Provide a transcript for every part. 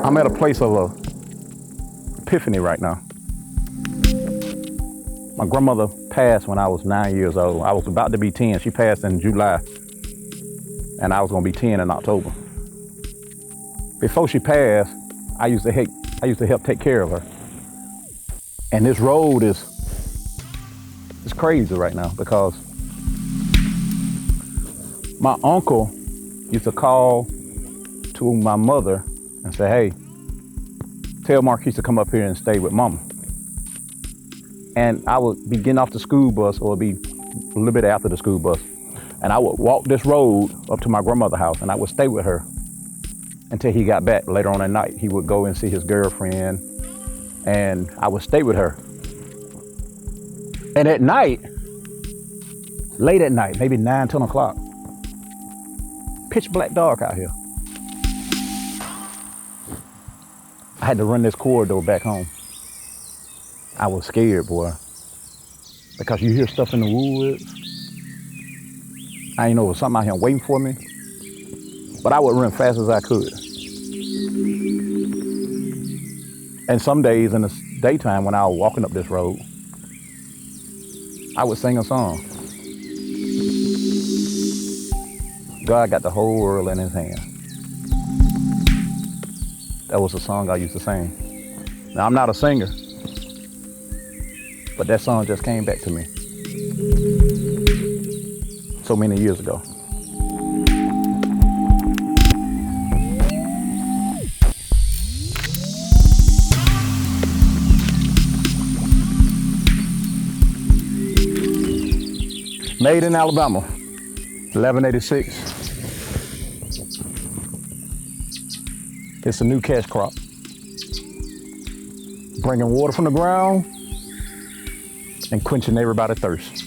I'm at a place of epiphany right now. My grandmother passed when I was 9 years old. I was about to be 10. She passed in July, and I was gonna be 10 in October. Before she passed, I used to help take care of her. And this road is crazy right now because my uncle used to call to my mother and say, hey, tell Marquise to come up here and stay with mama. And I would be getting off the school bus or be a little bit after the school bus. And I would walk this road up to my grandmother's house and I would stay with her until he got back later on at night. He would go and see his girlfriend and I would stay with her. And at night, late at night, maybe 9, 10 o'clock, pitch black dark out here. I had to run this corridor back home. I was scared, boy, because you hear stuff in the woods. I didn't know it was something out here waiting for me, but I would run fast as I could. And some days in the daytime when I was walking up this road, I would sing a song. God got the whole world in his hand. That was a song I used to sing. Now, I'm not a singer, but that song just came back to me so many years ago. Made in Alabama, 1186. It's a new cash crop. Bringing water from the ground and quenching everybody's thirst.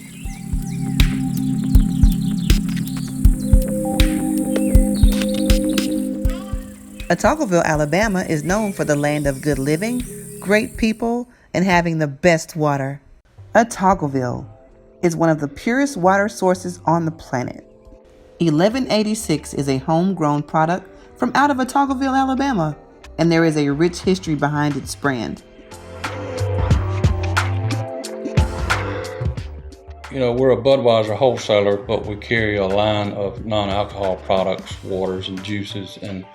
Otagoville, Alabama is known for the land of good living, great people, and having the best water. Otagoville is one of the purest water sources on the planet. 1186 is a homegrown product from out of Otagoville, Alabama, and there is a rich history behind its brand. You know, we're a Budweiser wholesaler, but we carry a line of non-alcohol products, waters and juices, and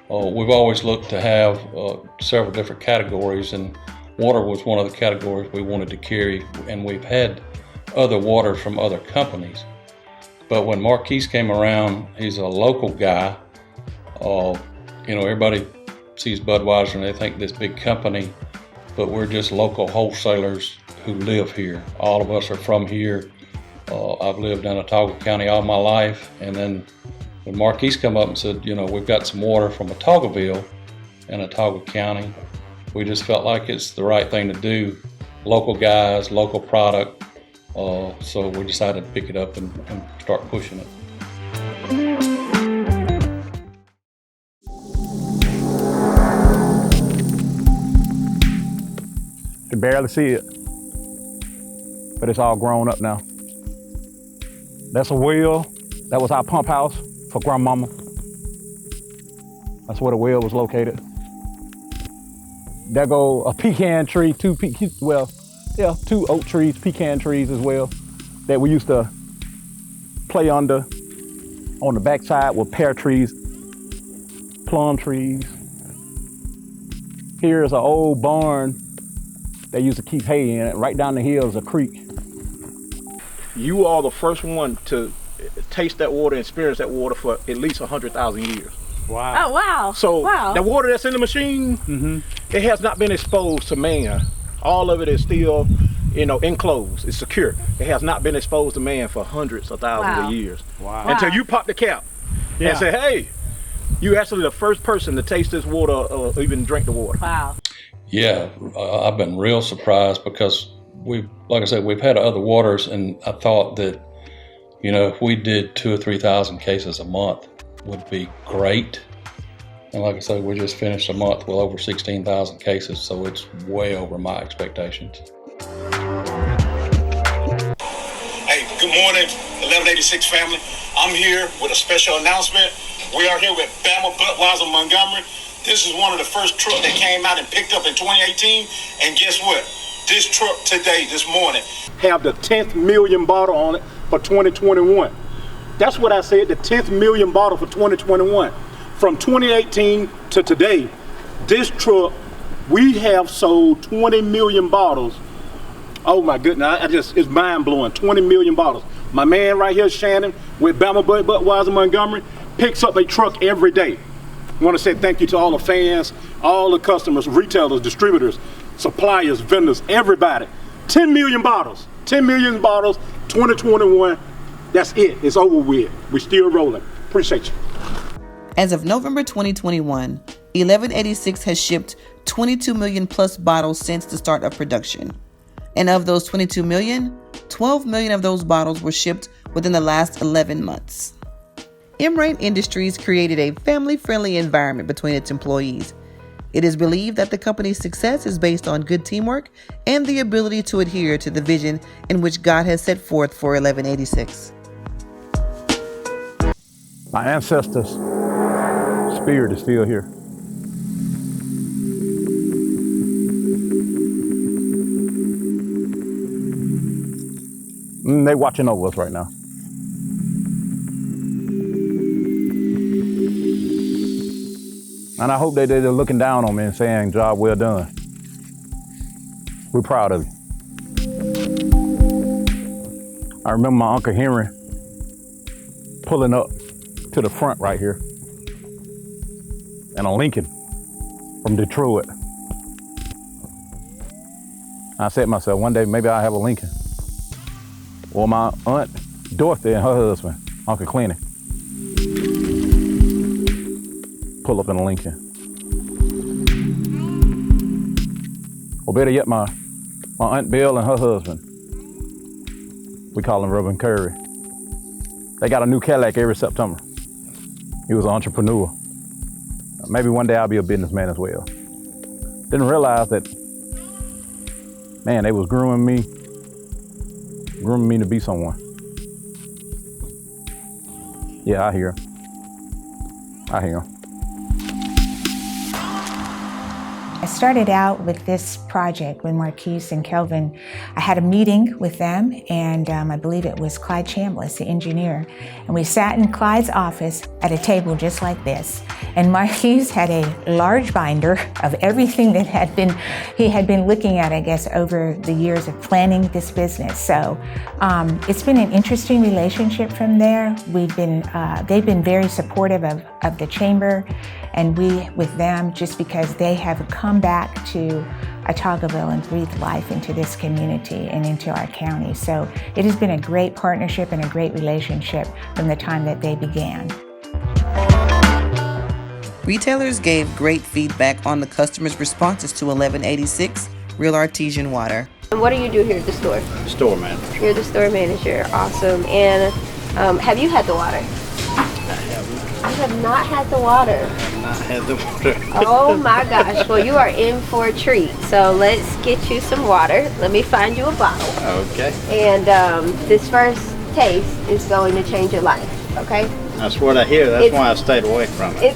we've always looked to have several different categories, and water was one of the categories we wanted to carry, and we've had other waters from other companies. But when Marquise came around, he's a local guy. You know, everybody sees Budweiser and they think this big company, but we're just local wholesalers who live here. All of us are from here. I've lived in Otago County all my life, and then when Marquise come up and said, you know, we've got some water from Otagoville in Otago County, we just felt like it's the right thing to do. Local guys, local product, so we decided to pick it up and start pushing it. You can barely see it, but it's all grown up now. That's a well. That was our pump house for grandmama. That's where the well was located. There go a pecan tree, two oak trees, pecan trees as well, that we used to play under. On the backside were pear trees, plum trees. Here's an old barn they used to keep hay in it. Right down the hill is a creek. You are the first one to taste that water, experience that water for at least 100,000 years. Wow. Oh, wow. So wow. The water that's in the machine, it has not been exposed to man. All of it is still, you know, enclosed. It's secure. It has not been exposed to man for hundreds of thousands of years. Wow. Until you pop the cap and say, hey, you actually the first person to taste this water or even drink the water. Wow. Yeah, I've been real surprised because like I said, we've had other waters, and I thought that, you know, if we did 2,000 or 3,000 cases a month would be great. And like I said, we just finished a month with over 16,000 cases, so it's way over my expectations. Hey, good morning, 1186 family. I'm here with a special announcement. We are here with Bama Budweiser Montgomery. This is one of the first trucks that came out and picked up in 2018. And guess what? This truck today, this morning, have the 10th million bottle on it for 2021. That's what I said, the 10th million bottle for 2021. From 2018 to today, this truck, we have sold 20 million bottles. Oh my goodness, it's mind blowing, 20 million bottles. My man right here, Shannon, with Bama Budweiser Montgomery, picks up a truck every day. I want to say thank you to all the fans, all the customers, retailers, distributors, suppliers, vendors, everybody. 10 million bottles, 2021. That's it, it's over with. We're still rolling. Appreciate you. As of November 2021, 1186 has shipped 22 million plus bottles since the start of production. And of those 22 million, 12 million of those bottles were shipped within the last 11 months. M-Rain Industries created a family-friendly environment between its employees. It is believed that the company's success is based on good teamwork and the ability to adhere to the vision in which God has set forth for 1186. My ancestors' spirit is still here. They watching over us right now. And I hope that they're looking down on me and saying, job well done. We're proud of you. I remember my Uncle Henry pulling up to the front right here in a Lincoln from Detroit. I said to myself, one day maybe I'll have a Lincoln. Or my Aunt Dorothy and her husband, Uncle Clenny, pull up in a Lincoln. Or better yet, my Aunt Bill and her husband, we call him Reverend Curry. They got a new Cadillac every September. He was an entrepreneur. Maybe one day I'll be a businessman as well. Didn't realize that, man, they was grooming me to be someone. Yeah, I hear him. I started out with this project with Marquise and Kelvin. I had a meeting with them, and I believe it was Clyde Chambliss, the engineer. And we sat in Clyde's office at a table just like this. And Marquise had a large binder of everything that he had been looking at, I guess, over the years of planning this business. So it's been an interesting relationship from there. They've been very supportive of the chamber, and we with them, just because they have come back to Otagoville and breathed life into this community and into our county. So it has been a great partnership and a great relationship from the time that they began. Retailers gave great feedback on the customers' responses to 1186 Real Artesian Water. And what do you do here at the store? Store manager. You're the store manager. Awesome. And have you had the water? I haven't. I have not had the water. Not had the water. Oh my gosh. Well, you are in for a treat. So let's get you some water. Let me find you a bottle. Okay. And this first taste is going to change your life. Okay? That's what I hear. That's why I stayed away from it.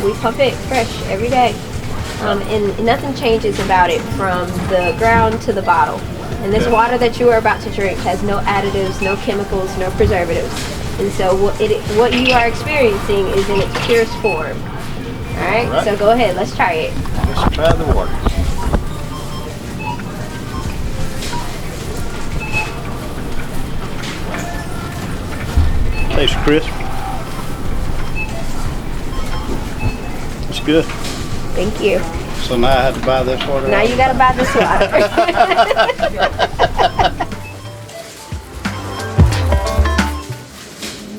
We pump it fresh every day. And nothing changes about it from the ground to the bottle. And this water that you are about to drink has no additives, no chemicals, no preservatives. And so what you are experiencing is in its purest form. All right? So go ahead, let's try it. Let's try the water. Tastes crisp. It's good. Thank you. So now I have to buy this water? Now you gotta buy this water.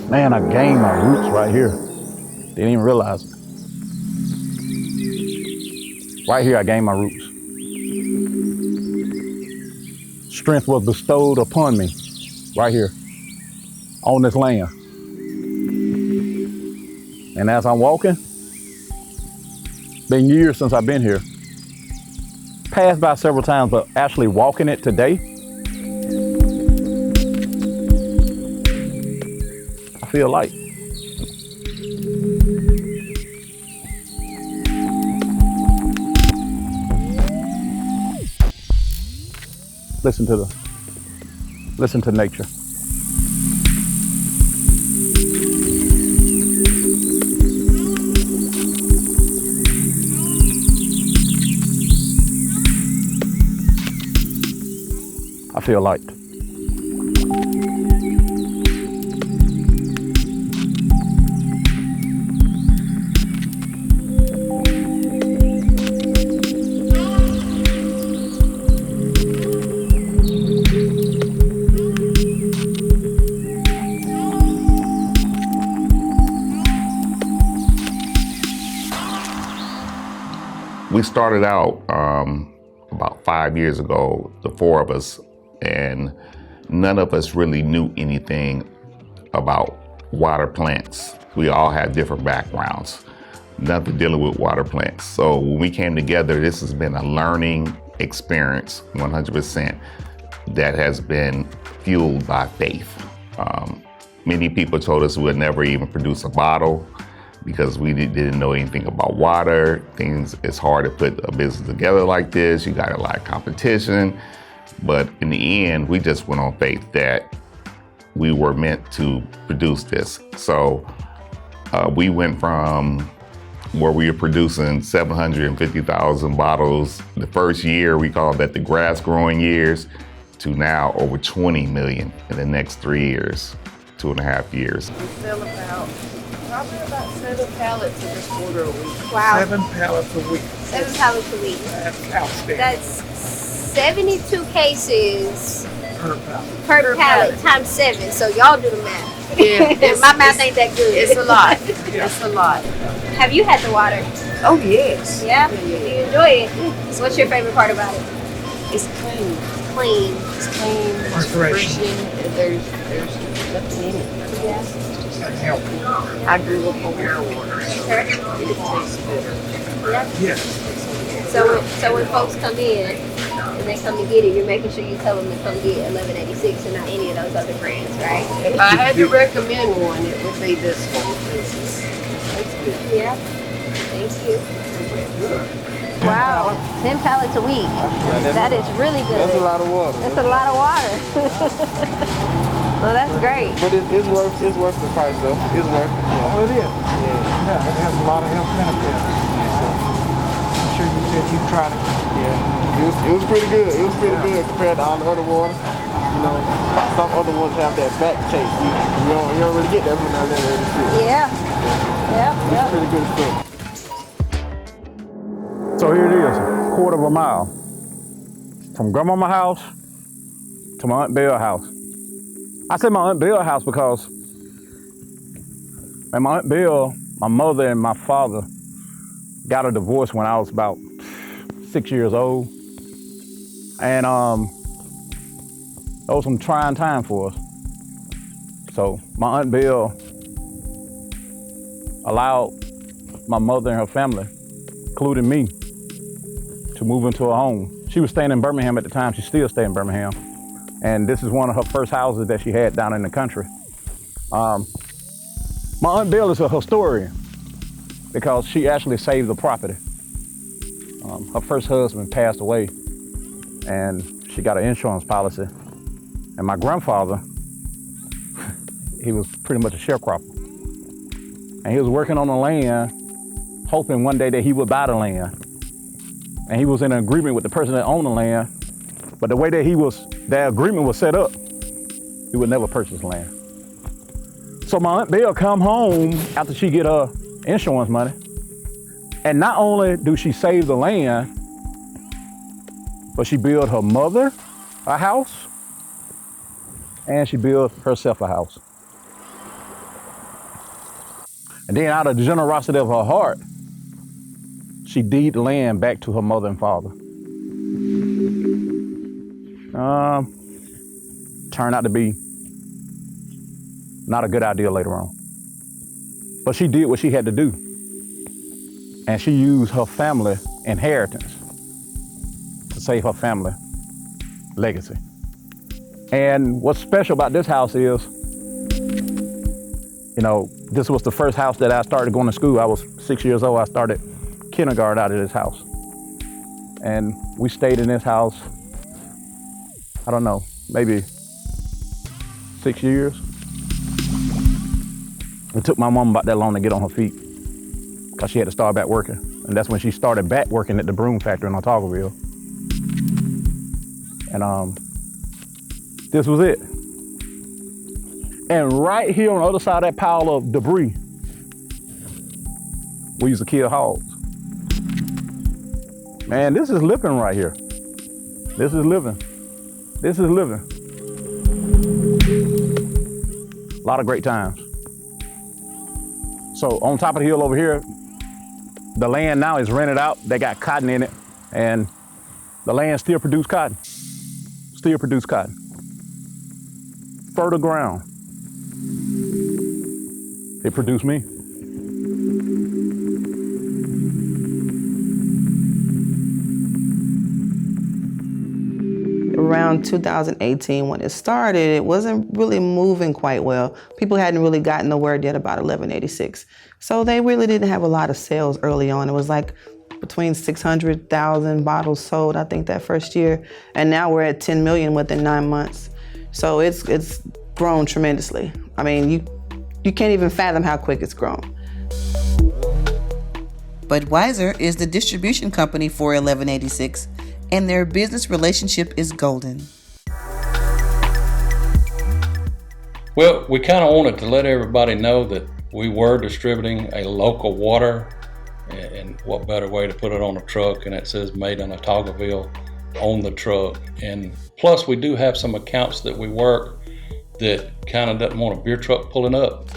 Man, I gained my roots right here. Didn't even realize it. Right here, I gained my roots. Strength was bestowed upon me right here on this land. And as I'm walking, been years since I've been here. Passed by several times, but actually walking it today, I feel light. listen to nature. I feel light. We started out about 5 years ago, the four of us, and none of us really knew anything about water plants. We all have different backgrounds, nothing dealing with water plants. So when we came together, this has been a learning experience, 100%, that has been fueled by faith. Many people told us we would never even produce a bottle because we didn't know anything about water. It's hard to put a business together like this. You got a lot of competition. But in the end, we just went on faith that we were meant to produce this. So we went from where we were producing 750,000 bottles. The first year, we called that the grass growing years, to now over 20 million in the next 3 years, 2.5 years. We sell probably about 7 pallets of this water a week. Wow. 7 pallets a week. 7 pallets a week. That's outstanding. That's 72 cases Per pallet times 7. So y'all do the math. Yeah, My math ain't that good. It's a lot. It's a lot. Have you had the water? Oh yes. Yeah? Do you enjoy it? What's your favorite part about it? It's clean. Clean. It's clean. It's refreshing. There's nothing in it. Yeah. I grew up on our water. It tastes better. Yeah. Yes. So when folks come in and they come to get it, you're making sure you tell them to come get 1186 and not any of those other brands, right? If I had to recommend one, it would be this one. It's good. Yeah. Thank you. Wow, 10 pallets a week. That is really good. That's a lot of water. That's a lot of water. Well, that's great. But it's worth the price though. It's worth it. Yeah. Oh, it is. Yeah. It has a lot of health benefits. I'm sure you said you tried it. Yeah. It was pretty good. It was pretty good compared to all the other water. You know, some other ones have that back taste. You don't really get that from that little. Yeah. It's pretty good stuff. So here it is, a quarter of a mile from Grandmama's house to my Aunt Bell's house. I say my Aunt Bell's house because my Aunt Bell, my mother and my father got a divorce when I was about 6 years old. And that was some trying time for us. So my Aunt Bell allowed my mother and her family, including me, to move into a home. She was staying in Birmingham at the time. She still staying in Birmingham. And this is one of her first houses that she had down in the country. My Aunt Bell is a historian because she actually saved the property. Her first husband passed away and she got an insurance policy. And my grandfather, he was pretty much a sharecropper. And he was working on the land, hoping one day that he would buy the land. And he was in an agreement with the person that owned the land, but the way that that agreement was set up, he would never purchase land. So my Aunt Bell come home after she get her insurance money, and not only do she save the land, but she built her mother a house, and she built herself a house. And then out of the generosity of her heart, she deeded the land back to her mother and father. Turned out to be not a good idea later on. But she did what she had to do. And she used her family inheritance to save her family legacy. And what's special about this house is, this was the first house that I started going to school. I was 6 years old. I started kindergarten out of this house. And we stayed in this house I don't know, maybe 6 years. It took my mom about that long to get on her feet because she had to start back working. And that's when she started back working at the broom factory in Otagoville. And this was it. And right here on the other side of that pile of debris, we used to kill hogs. Man, this is living right here. This is living. This is living. A lot of great times. So on top of the hill over here, the land now is rented out. They got cotton in it, and the land still produce cotton. Still produce cotton. Fertile ground. It produced me. Around 2018, when it started, it wasn't really moving quite well. People hadn't really gotten the word yet about 1186. So they really didn't have a lot of sales early on. It was like between 600,000 bottles sold, I think, that first year. And now we're at 10 million within 9 months. So it's grown tremendously. I mean, you can't even fathom how quick it's grown. Budweiser is the distribution company for 1186, and their business relationship is golden. Well, we kind of wanted to let everybody know that we were distributing a local water, and what better way to put it on a truck, and it says made in Otagoville on the truck. And plus we do have some accounts that we work that kind of doesn't want a beer truck pulling up.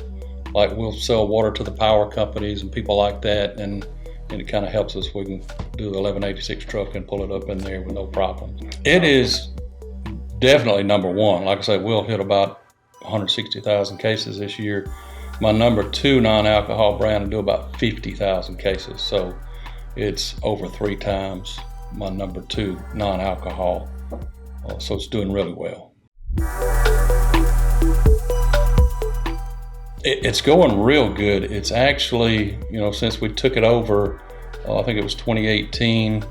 Like we'll sell water to the power companies and people like that, and it kind of helps us. We can do the 1186 truck and pull it up in there with no problem. It is definitely number one. Like I said, we'll hit about 160,000 cases this year. My number 2 non-alcohol brand will do about 50,000 cases. So it's over 3 times my number 2 non-alcohol. So it's doing really well. It's going real good. It's actually, since we took it over, I think it was 2018,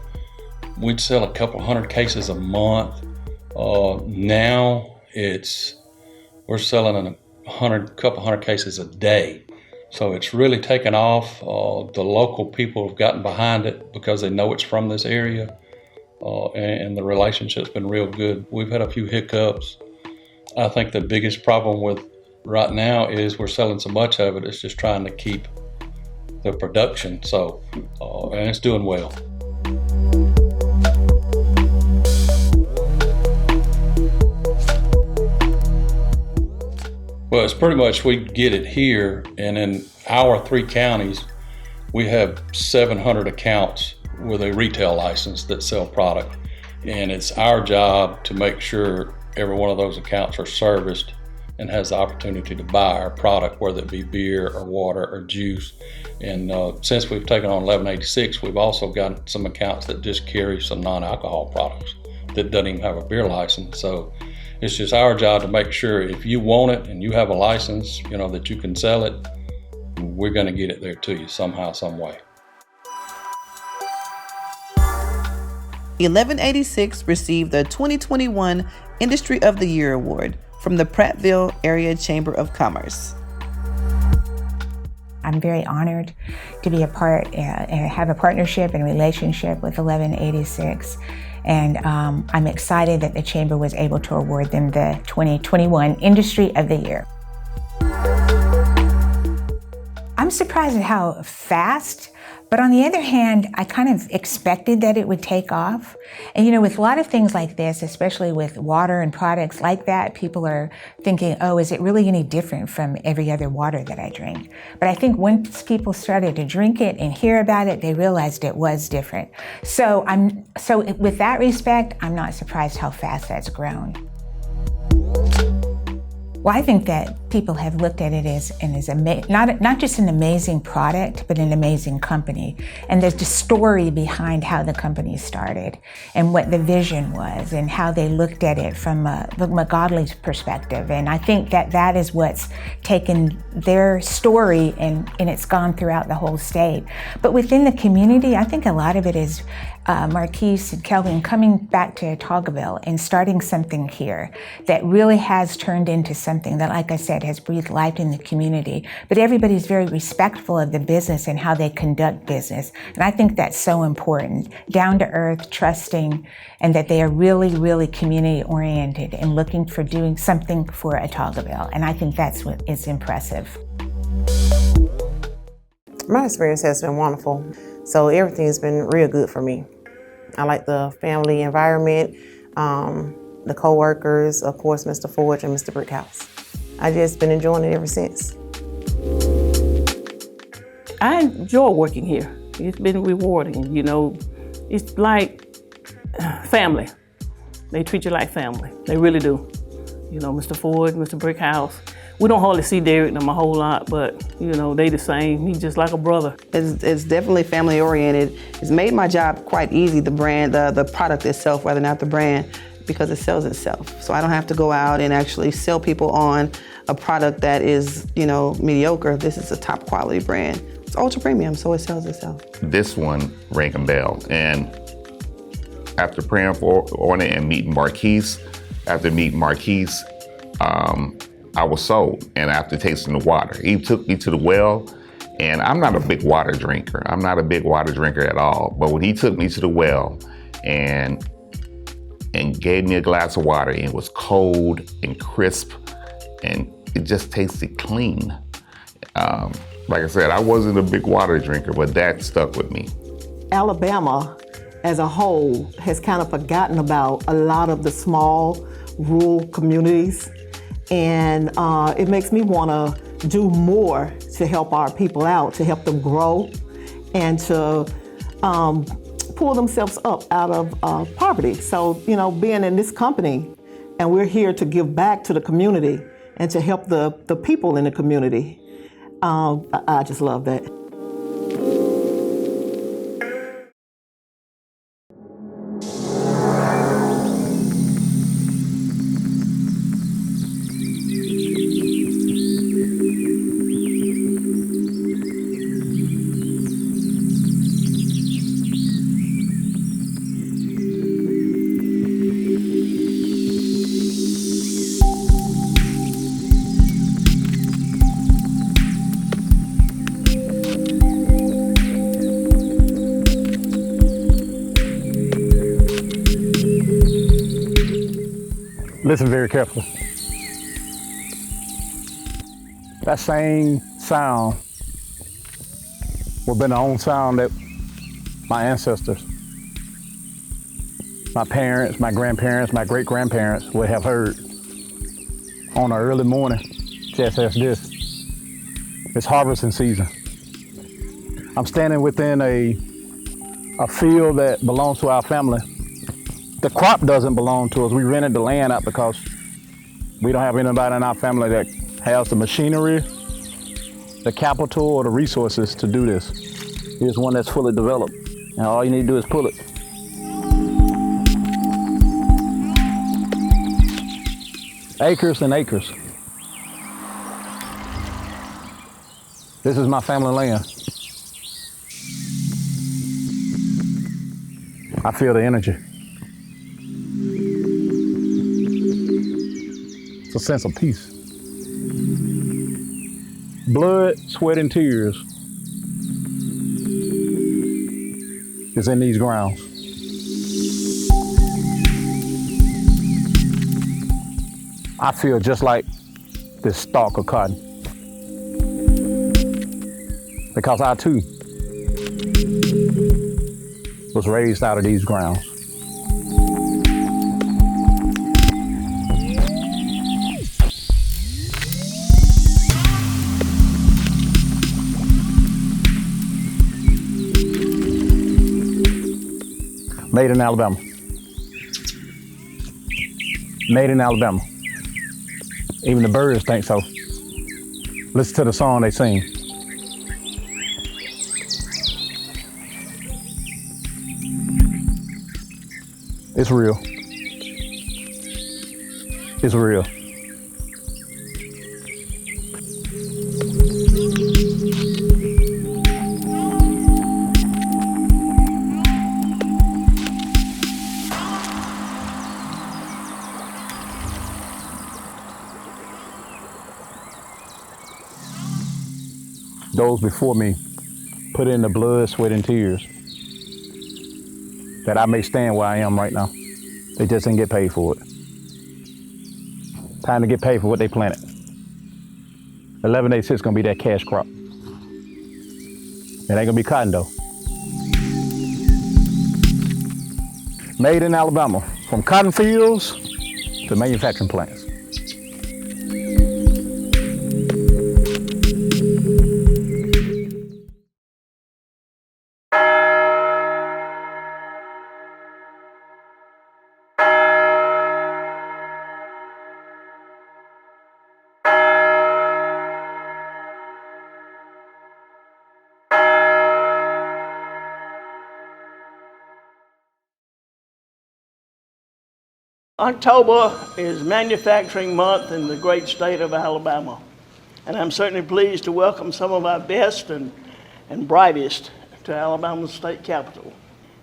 we'd sell a couple hundred cases a month. Now we're selling a couple hundred cases a day. So it's really taken off. The local people have gotten behind it because they know it's from this area, and the relationship's been real good. We've had a few hiccups. I think the biggest problem with right now is we're selling so much of it, it's just trying to keep the production. So, and it's doing well. Well, it's pretty much we get it here, and in our 3 counties, we have 700 accounts with a retail license that sell product. And it's our job to make sure every one of those accounts are serviced and has the opportunity to buy our product, whether it be beer or water or juice. And since we've taken on 1186, we've also got some accounts that just carry some non-alcohol products that doesn't even have a beer license. So it's just our job to make sure if you want it and you have a license, that you can sell it, we're gonna get it there to you somehow, some way. 1186 received the 2021 Industry of the Year Award from the Prattville Area Chamber of Commerce. I'm very honored to be a part and have a partnership and relationship with 1186. And I'm excited that the Chamber was able to award them the 2021 Industry of the Year. I'm surprised at how fast, but on the other hand, I kind of expected that it would take off. And with a lot of things like this, especially with water and products like that, people are thinking, oh, is it really any different from every other water that I drink? But I think once people started to drink it and hear about it, they realized it was different. So with that respect, I'm not surprised how fast that's grown. Well, I think that people have looked at it as not just an amazing product, but an amazing company. And there's the story behind how the company started and what the vision was and how they looked at it from a godly perspective. And I think that is what's taken their story and it's gone throughout the whole state. But within the community, I think a lot of it is Marquise and Kelvin coming back to Otagoville and starting something here that really has turned into something that, like I said, has breathed life in the community. But everybody's very respectful of the business and how they conduct business. And I think that's so important. Down to earth, trusting, and that they are really, really community oriented and looking for doing something for Otagoville. And I think that's what is impressive. My experience has been wonderful. So everything's been real good for me. I like the family environment, the co-workers, of course, Mr. Forge and Mr. Brickhouse. I've just been enjoying it ever since. I enjoy working here. It's been rewarding, you know. It's like family. They treat you like family. They really do. You know, Mr. Ford, Mr. Brickhouse. We don't hardly see Derek them a whole lot, but you know, they the same. He's just like a brother. It's definitely family oriented. It's made my job quite easy, the brand, the product itself, rather not the brand, because it sells itself. So I don't have to go out and actually sell people on a product that is, you know, mediocre. This is a top quality brand. It's ultra premium, so it sells itself. This one rang a bell, and after praying on it and meeting Marquise, I was sold, and after tasting the water, he took me to the well, and I'm not a big water drinker. I'm not a big water drinker at all, but when he took me to the well and gave me a glass of water, and it was cold and crisp, and it just tasted clean. Like I said, I wasn't a big water drinker, but that stuck with me. Alabama as a whole has kind of forgotten about a lot of the small rural communities. And it makes me want to do more to help our people out, to help them grow and to pull themselves up out of poverty. So, you know, being in this company, and we're here to give back to the community and to help the people in the community, I just love that. Listen very carefully. That same sound would have been the own sound that my ancestors, my parents, my grandparents, my great-grandparents would have heard on an early morning, just as this. It's harvesting season. I'm standing within a field that belongs to our family. The crop doesn't belong to us. We rented the land out because we don't have anybody in our family that has the machinery, the capital, or the resources to do this. Here's one that's fully developed, and all you need to do is pull it. Acres and acres. This is my family land. I feel the energy. It's a sense of peace. Blood, sweat, and tears is in these grounds. I feel just like this stalk of cotton, because I too was raised out of these grounds. Made in Alabama. Made in Alabama. Even the birds think so. Listen to the song they sing. It's real. It's real. those before me put in the blood, sweat, and tears that I may stand where I am right now. They just didn't get paid for it. Time to get paid for what they planted. 1186 is gonna be that cash crop. It ain't gonna be cotton though. Made in Alabama, from cotton fields to manufacturing plants. October is Manufacturing Month in the great state of Alabama, and I'm certainly pleased to welcome some of our best and brightest to Alabama's state capitol.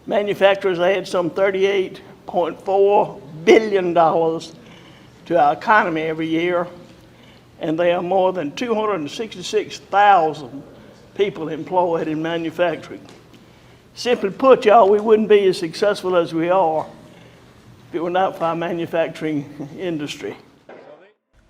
Manufacturers add some $38.4 billion to our economy every year, and there are more than 266,000 people employed in manufacturing. Simply put, y'all, we wouldn't be as successful as we are if it were not for our manufacturing industry.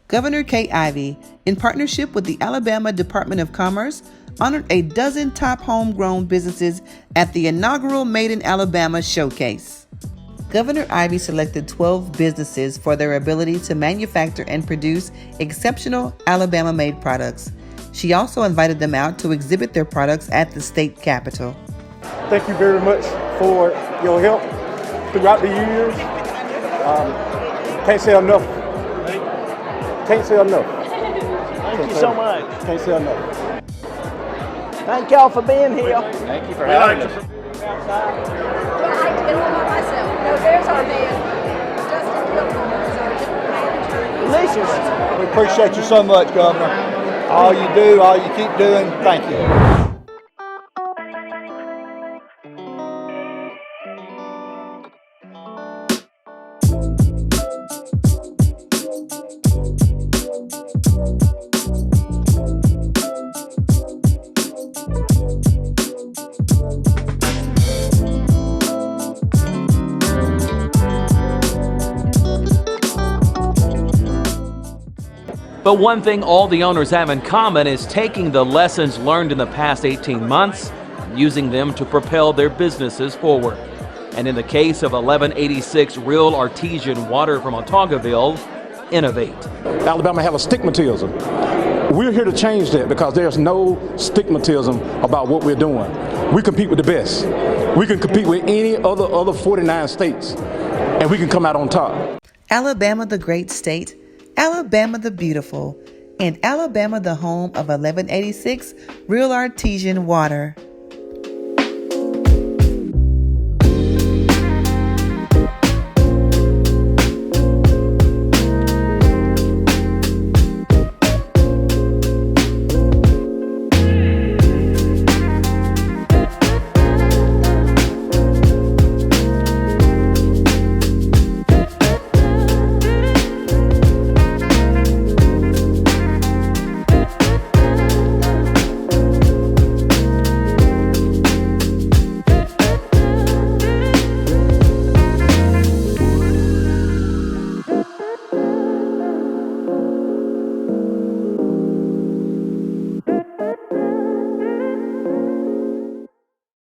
Governor Kay Ivey, in partnership with the Alabama Department of Commerce, honored a dozen top homegrown businesses at the inaugural Made in Alabama showcase. Governor Ivey selected 12 businesses for their ability to manufacture and produce exceptional Alabama-made products. She also invited them out to exhibit their products at the state capitol. Thank you very much for your help throughout the years. Can't say enough. Can't say enough. Thank you so much. Can't say enough. Thank y'all for being here. Thank you for having us. I like to get one by myself. No, there's our man, Justin Gilmore, is our general manager. Delicious. We appreciate you so much, Governor. All you do, all you keep doing, thank you. But one thing all the owners have in common is taking the lessons learned in the past 18 months and using them to propel their businesses forward. And in the case of 1186 Real Artesian Water from Otaugaville, innovate. Alabama have a stigmatism. We're here to change that because there's no stigmatism about what we're doing. We compete with the best. We can compete with any other 49 states, and we can come out on top. Alabama, the great state, Alabama the beautiful, and Alabama the home of 1186 Real Artesian Water.